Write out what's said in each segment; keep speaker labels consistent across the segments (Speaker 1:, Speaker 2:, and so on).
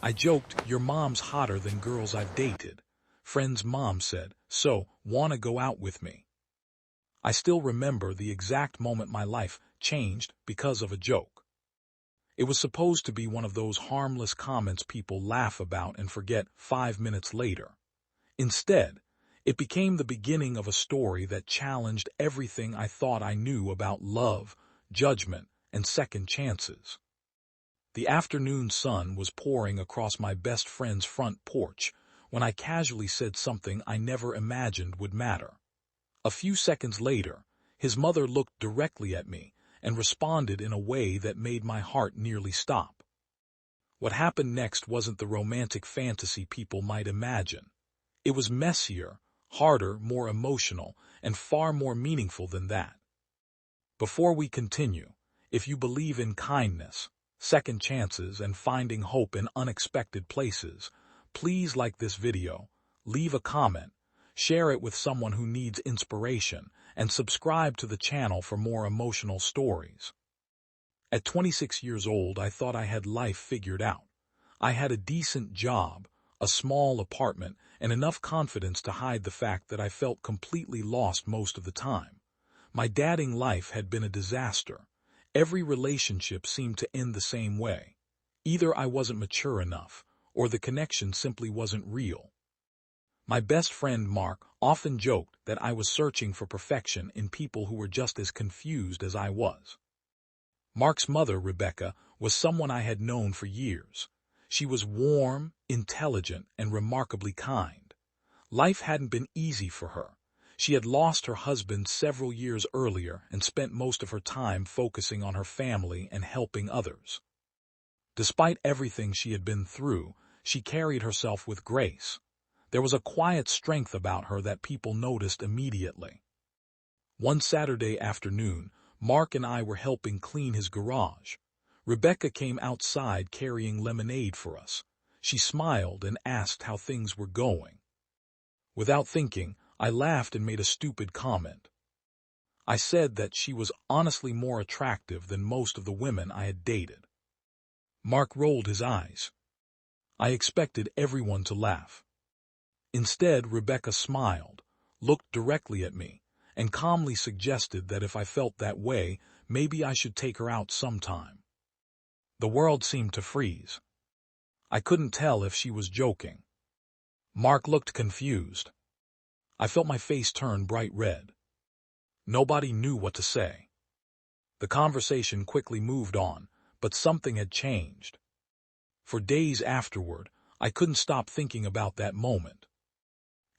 Speaker 1: I joked, "Your mom's hotter than girls I've dated." Friend's mom said, "So, wanna go out with me?" I still remember the exact moment my life changed because of a joke. It was supposed to be one of those harmless comments people laugh about and forget 5 minutes later. Instead, it became the beginning of a story that challenged everything I thought I knew about love, judgment, and second chances. The afternoon sun was pouring across my best friend's front porch when I casually said something I never imagined would matter. A few seconds later, his mother looked directly at me and responded in a way that made my heart nearly stop. What happened next wasn't the romantic fantasy people might imagine. It was messier, harder, more emotional, and far more meaningful than that. Before we continue, if you believe in kindness, second chances, and finding hope in unexpected places, please like this video, leave a comment, share it with someone who needs inspiration, and subscribe to the channel for more emotional stories. At 26 years old, I thought I had life figured out. I had a decent job, a small apartment, and enough confidence to hide the fact that I felt completely lost most of the time. My dating life had been a disaster. Every relationship seemed to end the same way. Either I wasn't mature enough, or the connection simply wasn't real. My best friend Mark often joked that I was searching for perfection in people who were just as confused as I was. Mark's mother, Rebecca, was someone I had known for years. She was warm, intelligent, and remarkably kind. Life hadn't been easy for her. She had lost her husband several years earlier and spent most of her time focusing on her family and helping others. Despite everything she had been through, she carried herself with grace. There was a quiet strength about her that people noticed immediately. One Saturday afternoon, Mark and I were helping clean his garage. Rebecca came outside carrying lemonade for us. She smiled and asked how things were going. Without thinking, I laughed and made a stupid comment. I said that she was honestly more attractive than most of the women I had dated. Mark rolled his eyes. I expected everyone to laugh. Instead, Rebecca smiled, looked directly at me, and calmly suggested that if I felt that way, maybe I should take her out sometime. The world seemed to freeze. I couldn't tell if she was joking. Mark looked confused. I felt my face turn bright red. Nobody knew what to say. The conversation quickly moved on, but something had changed. For days afterward, I couldn't stop thinking about that moment.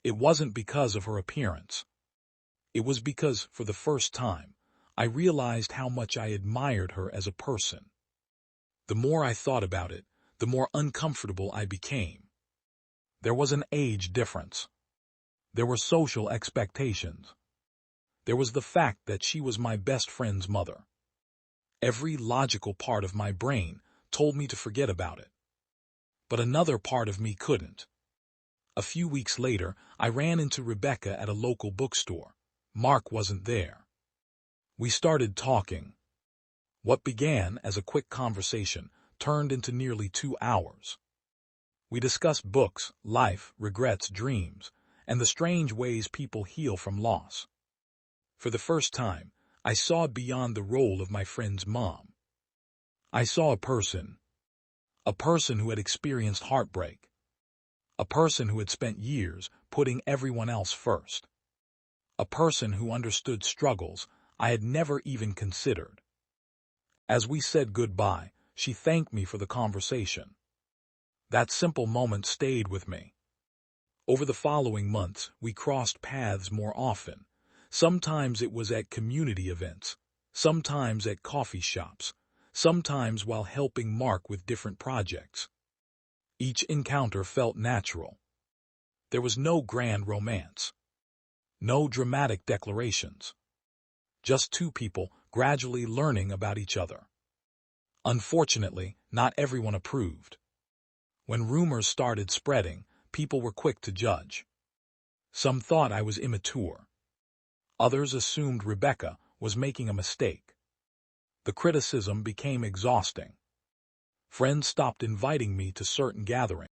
Speaker 1: It wasn't because of her appearance. It was because, for the first time, I realized how much I admired her as a person. The more I thought about it, the more uncomfortable I became. There was an age difference. There were social expectations. There was the fact that she was my best friend's mother. Every logical part of my brain told me to forget about it. But another part of me couldn't. A few weeks later, I ran into Rebecca at a local bookstore. Mark wasn't there. We started talking. What began as a quick conversation turned into nearly 2 hours. We discussed books, life, regrets, dreams, and the strange ways people heal from loss. For the first time, I saw beyond the role of my friend's mom. I saw a person who had experienced heartbreak, a person who had spent years putting everyone else first, a person who understood struggles I had never even considered. As we said goodbye, she thanked me for the conversation. That simple moment stayed with me. Over the following months, we crossed paths more often. Sometimes it was at community events, sometimes at coffee shops, sometimes while helping Mark with different projects. Each encounter felt natural. There was no grand romance, no dramatic declarations. Just two people gradually learning about each other. Unfortunately, not everyone approved. When rumors started spreading, people were quick to judge. Some thought I was immature. Others assumed Rebecca was making a mistake. The criticism became exhausting. Friends stopped inviting me to certain gatherings.